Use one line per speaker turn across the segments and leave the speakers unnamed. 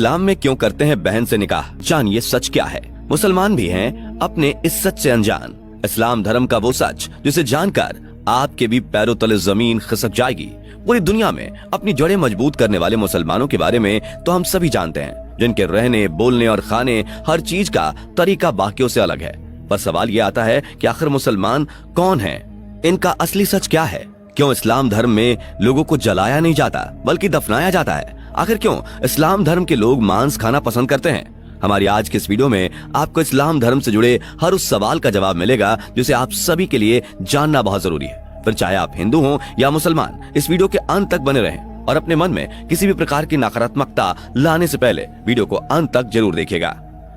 इस्लाम में क्यों करते हैं बहन से निकाह, जानिए सच क्या है। मुसलमान भी हैं अपने इस सच से अनजान। इस्लाम धर्म का वो सच जिसे जानकर आपके भी पैरों तले जमीन खिसक जाएगी। पूरी दुनिया में अपनी जड़ें मजबूत करने वाले मुसलमानों के बारे में तो हम सभी जानते हैं, जिनके रहने, बोलने और खाने, हर चीज का तरीका बाकियों से अलग है। पर सवाल ये आता है कि आखिर मुसलमान कौन हैं? इनका असली सच क्या है? क्यों इस्लाम धर्म में लोगों को जलाया नहीं जाता बल्कि दफनाया जाता है? आखिर क्यों इस्लाम धर्म के लोग मांस खाना पसंद करते हैं? हमारी आज के इस वीडियो में आपको इस्लाम धर्म से जुड़े हर उस सवाल का जवाब मिलेगा जिसे आप सभी के लिए जानना बहुत जरूरी है। फिर चाहे आप हिंदू हो या मुसलमान, इस वीडियो के अंत तक बने रहें और अपने मन में किसी भी प्रकार की नकारात्मकता लाने से पहले वीडियो को अंत तक जरूर देखिएगा।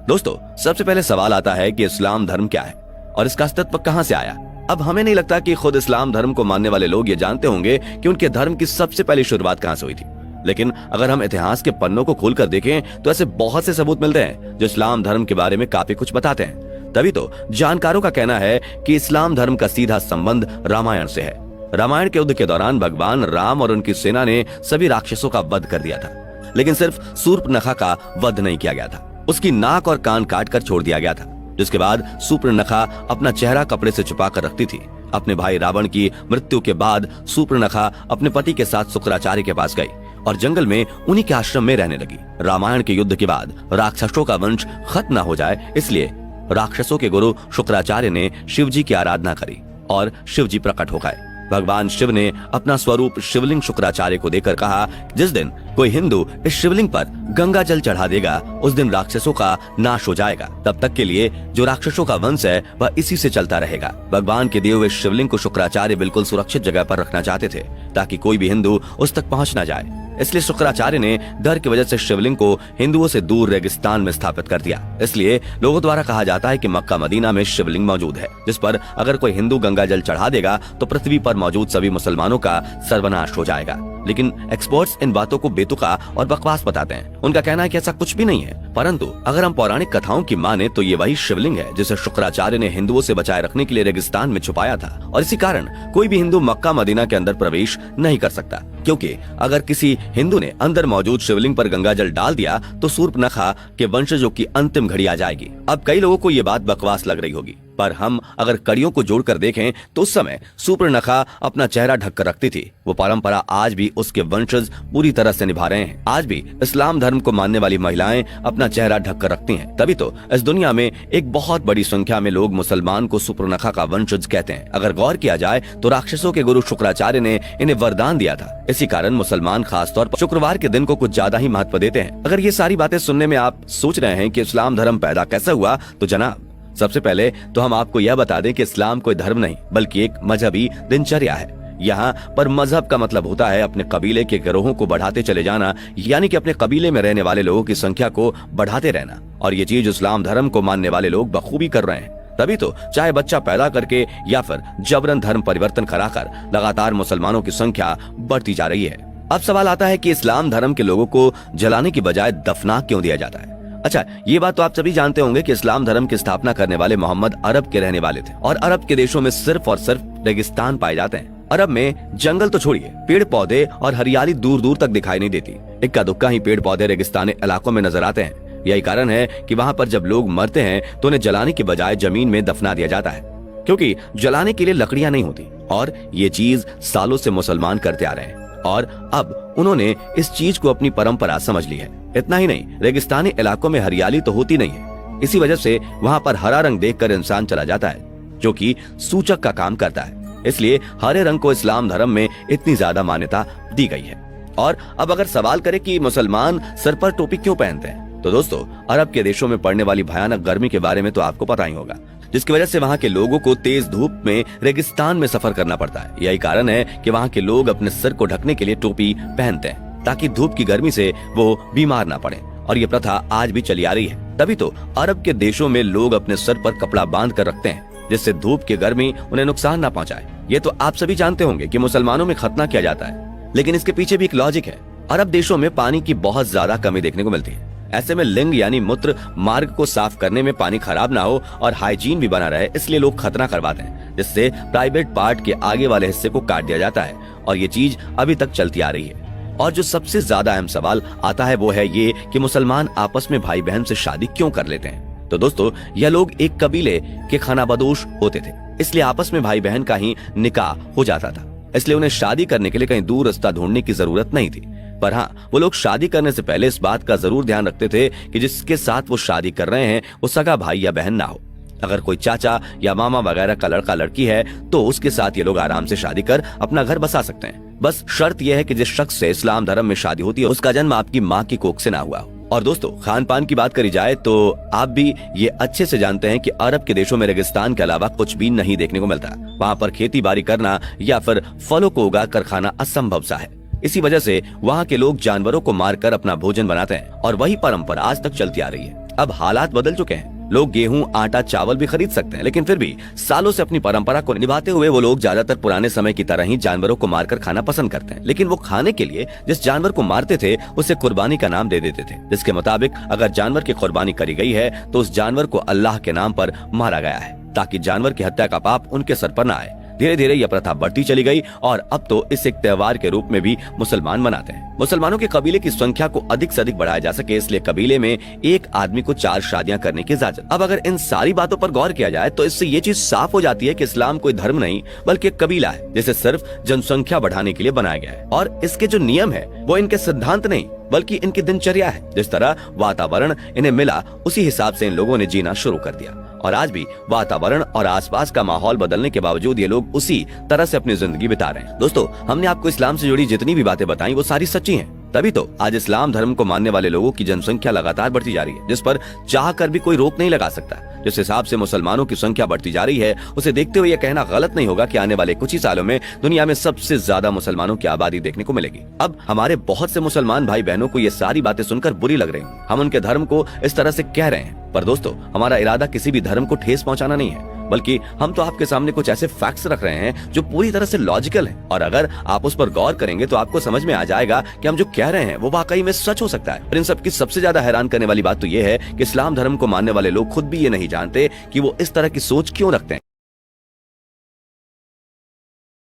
दोस्तों, सबसे पहले सवाल आता है कि इस्लाम धर्म क्या है और इसका अस्तित्व कहां से आया। अब हमें नहीं लगता कि खुद इस्लाम धर्म को मानने वाले लोग ये जानते होंगे कि उनके धर्म की सबसे पहली शुरुआत कहां से हुई थी। लेकिन अगर हम इतिहास के पन्नों को खोलकर देखें तो ऐसे बहुत से सबूत मिलते हैं जो इस्लाम धर्म के बारे में काफी कुछ बताते हैं। तभी तो जानकारों का कहना है कि इस्लाम धर्म का सीधा संबंध रामायण से है। रामायण के युद्ध के दौरान भगवान राम और उनकी सेना ने सभी राक्षसों का वध कर दिया था, लेकिन सिर्फ सूर्पनखा का वध नहीं किया गया था। उसकी नाक और कान काट कर छोड़ दिया गया था, जिसके बाद सूर्पनखा अपना चेहरा कपड़े से छुपा कर रखती थी। अपने भाई रावण की मृत्यु के बाद सूर्पनखा अपने पति के साथ शुक्राचार्य के पास गई और जंगल में उन्हीं के आश्रम में रहने लगी। रामायण के युद्ध के बाद राक्षसों का वंश खत्म न हो जाए, इसलिए राक्षसों के गुरु शुक्राचार्य ने शिव जी की आराधना करी और शिव जी प्रकट हो गए। भगवान शिव ने अपना स्वरूप शिवलिंग शुक्राचार्य को देकर कहा, जिस दिन कोई हिंदू इस शिवलिंग पर गंगा जल चढ़ा देगा उस दिन राक्षसों का नाश हो जाएगा। तब तक के लिए जो राक्षसों का वंश है वह इसी से चलता रहेगा। भगवान के दिए हुए शिवलिंग को शुक्राचार्य बिल्कुल सुरक्षित जगह पर रखना चाहते थे ताकि कोई भी हिंदू उस तक पहुंच न जाए। इसलिए शुक्राचार्य ने डर की वजह से शिवलिंग को हिंदुओं से दूर रेगिस्तान में स्थापित कर दिया। इसलिए लोगों द्वारा कहा जाता है कि मक्का मदीना में शिवलिंग मौजूद है, जिस पर अगर कोई हिंदू गंगा जल चढ़ा देगा तो पृथ्वी पर मौजूद सभी मुसलमानों का सर्वनाश हो जाएगा। लेकिन एक्सपर्ट्स इन बातों को बेतुका और बकवास बताते हैं। उनका कहना है कि ऐसा कुछ भी नहीं है, परंतु अगर हम पौराणिक कथाओं की माने तो ये वही शिवलिंग है जिसे शुक्राचार्य ने हिंदुओं से बचाए रखने के लिए रेगिस्तान में छुपाया था। और इसी कारण कोई भी हिंदू मक्का मदीना के अंदर प्रवेश नहीं कर सकता, क्योंकि अगर किसी हिंदू ने अंदर मौजूद शिवलिंग पर गंगा जल डाल दिया तो सूर्पनखा के वंशजों की अंतिम घड़ी आ जाएगी। अब कई लोगों को ये बात बकवास लग रही होगी, पर हम अगर कड़ियों को जोड़कर देखें तो उस समय सूर्पनखा अपना चेहरा ढककर रखती थी। वो परंपरा आज भी उसके वंशज पूरी तरह से निभा रहे हैं। आज भी इस्लाम धर्म को मानने वाली महिलाएं अपना चेहरा ढककर रखती हैं। तभी तो इस दुनिया में एक बहुत बड़ी संख्या में लोग मुसलमान को सूर्पनखा का वंशज कहते हैं। अगर गौर किया जाए तो राक्षसों के गुरु शुक्राचार्य ने इन्हें वरदान दिया था। इसी कारण मुसलमान खासतौर पर शुक्रवार के दिन को कुछ ज्यादा ही महत्व देते हैं। अगर ये सारी बातें सुनने में आप सोच रहे हैं कि इस्लाम धर्म पैदा कैसे हुआ, तो जनाब सबसे पहले तो हम आपको यह बता दें कि इस्लाम कोई धर्म नहीं बल्कि एक मजहबी दिनचर्या है। यहाँ पर मजहब का मतलब होता है अपने कबीले के गिरोहों को बढ़ाते चले जाना, यानी कि अपने कबीले में रहने वाले लोगों की संख्या को बढ़ाते रहना। और ये चीज इस्लाम धर्म को मानने वाले लोग बखूबी कर रहे हैं। तभी तो चाहे बच्चा पैदा करके या फिर जबरन धर्म परिवर्तन कराकर लगातार मुसलमानों की संख्या बढ़ती जा रही है। अब सवाल आता है कि इस्लाम धर्म के लोगों को जलाने की बजाय दफना क्यों दिया जाता है। अच्छा, ये बात तो आप सभी जानते होंगे कि इस्लाम धर्म की स्थापना करने वाले मोहम्मद अरब के रहने वाले थे और अरब के देशों में सिर्फ और सिर्फ रेगिस्तान पाए जाते हैं। अरब में जंगल तो छोड़िए, पेड़ पौधे और हरियाली दूर दूर तक दिखाई नहीं देती। इक्का दुक्का ही पेड़ पौधे रेगिस्तानी इलाकों में नजर आते हैं। यही कारण है कि वहाँ पर जब लोग मरते हैं तो उन्हें जलाने की बजाय जमीन में दफना दिया जाता है, क्योंकि जलाने के लिए लकड़ियां नहीं होती। और ये चीज सालों से मुसलमान करते आ रहे हैं और अब उन्होंने इस चीज को अपनी परंपरा समझ ली है। इतना ही नहीं, रेगिस्तानी इलाकों में हरियाली तो होती नहीं है। इसी वजह से वहाँ पर हरा रंग देखकर इंसान चला जाता है, जो कि सूचक का काम करता है। इसलिए हरे रंग को इस्लाम धर्म में इतनी ज्यादा मान्यता दी गई है। और अब अगर सवाल करें कि मुसलमान सर पर टोपी क्यों पहनते हैं, तो दोस्तों अरब के देशों में पड़ने वाली भयानक गर्मी के बारे में तो आपको पता ही होगा, जिसकी वजह से वहाँ के लोगों को तेज धूप में रेगिस्तान में सफर करना पड़ता है। यही कारण है कि वहाँ के लोग अपने सर को ढकने के लिए टोपी पहनते हैं ताकि धूप की गर्मी से वो बीमार ना पड़े। और ये प्रथा आज भी चली आ रही है। तभी तो अरब के देशों में लोग अपने सर पर कपड़ा बांध कर रखते हैं, जिससे धूप की गर्मी उन्हें नुकसान ना पहुंचाए। ये तो आप सभी जानते होंगे कि मुसलमानों में खतना किया जाता है, लेकिन इसके पीछे भी एक लॉजिक है। अरब देशों में पानी की बहुत ज्यादा कमी देखने को मिलती है। ऐसे में लिंग यानी मूत्र मार्ग को साफ करने में पानी खराब ना हो और हाइजीन भी बना रहे, इसलिए लोग खतना करवाते हैं, जिससे प्राइवेट पार्ट के आगे वाले हिस्से को काट दिया जाता है। और ये चीज अभी तक चलती आ रही है। और जो सबसे ज्यादा अहम सवाल आता है वो है ये कि मुसलमान आपस में भाई बहन से शादी क्यों कर लेते हैं। तो दोस्तों, यह लोग एक कबीले के खानाबदोश होते थे, इसलिए आपस में भाई बहन का ही निकाह हो जाता था। इसलिए उन्हें शादी करने के लिए कहीं दूर रास्ता ढूंढने की जरूरत नहीं थी। पर हाँ, वो लोग शादी करने से पहले इस बात का जरूर ध्यान रखते थे कि जिसके साथ वो शादी कर रहे हैं वो सगा भाई या बहन ना हो। अगर कोई चाचा या मामा वगैरह का लड़का लड़की है तो उसके साथ ये लोग आराम से शादी कर अपना घर बसा सकते हैं। बस शर्त यह है कि जिस शख्स से इस्लाम धर्म में शादी होती है उसका जन्म आपकी माँ की कोख से ना हुआ हो। और दोस्तों, खान पान की बात करी जाए तो आप भी ये अच्छे से जानते हैं कि अरब के देशों में रेगिस्तान के अलावा कुछ भी नहीं देखने को मिलता। वहाँ पर खेती बाड़ी करना या फिर फलों को उगा कर खाना असंभव सा है। इसी वजह से वहाँ के लोग जानवरों को मारकर अपना भोजन बनाते हैं और वही परंपरा आज तक चलती आ रही है। अब हालात बदल चुके हैं, लोग गेहूं, आटा, चावल भी खरीद सकते हैं, लेकिन फिर भी सालों से अपनी परंपरा को निभाते हुए वो लोग ज्यादातर पुराने समय की तरह ही जानवरों को मारकर खाना पसंद करते हैं। लेकिन वो खाने के लिए जिस जानवर को मारते थे उसे कुर्बानी का नाम दे देते थे, जिसके मुताबिक अगर जानवर की कुर्बानी करी गई है तो उस जानवर को अल्लाह के नाम पर मारा गया है, ताकि जानवर की हत्या का पाप उनके सर पर न आए। धीरे धीरे यह प्रथा बढ़ती चली गई और अब तो इस एक त्योहार के रूप में भी मुसलमान मनाते हैं। मुसलमानों के कबीले की संख्या को अधिक से अधिक बढ़ाया जा सके, इसलिए कबीले में एक आदमी को 4 शादियां करने की इजाजत। अब अगर इन सारी बातों पर गौर किया जाए तो इससे ये चीज साफ हो जाती है कि इस्लाम कोई धर्म नहीं बल्कि एक कबीला है, जिसे सिर्फ जनसंख्या बढ़ाने के लिए बनाया गया है। और इसके जो नियम है वो इनके सिद्धांत नहीं बल्कि इनकी दिनचर्या है। जिस तरह वातावरण इन्हें मिला उसी हिसाब से इन लोगों ने जीना शुरू कर दिया और आज भी वातावरण और आसपास का माहौल बदलने के बावजूद ये लोग उसी तरह से अपनी जिंदगी बिता रहे हैं। दोस्तों, हमने आपको इस्लाम से जुड़ी जितनी भी बातें बताई वो सारी सच्ची हैं। तभी तो आज इस्लाम धर्म को मानने वाले लोगों की जनसंख्या लगातार बढ़ती जा रही है, जिस पर चाह कर भी कोई रोक नहीं लगा सकता। जिस हिसाब से मुसलमानों की संख्या बढ़ती जा रही है उसे देखते हुए यह कहना गलत नहीं होगा कि आने वाले कुछ ही सालों में दुनिया में सबसे ज्यादा मुसलमानों की आबादी देखने को मिलेगी। अब हमारे बहुत से मुसलमान भाई बहनों को ये सारी बातें सुनकर बुरी लग रही हैं। हम उनके धर्म को इस तरह से कह रहे हैं, पर दोस्तों, हमारा इरादा किसी भी धर्म को ठेस पहुंचाना नहीं है, बल्कि हम तो आपके सामने कुछ ऐसे फैक्ट्स रख रहे हैं जो पूरी तरह से लॉजिकल हैं। और अगर आप उस पर गौर करेंगे तो आपको समझ में आ जाएगा कि हम जो कह रहे हैं वो वाकई में सच हो सकता है। और इन सब की सबसे ज्यादा हैरान करने वाली बात तो ये है कि इस्लाम धर्म को मानने वाले लोग खुद भी ये नहीं जानते कि वो इस तरह की सोच क्यों रखते हैं।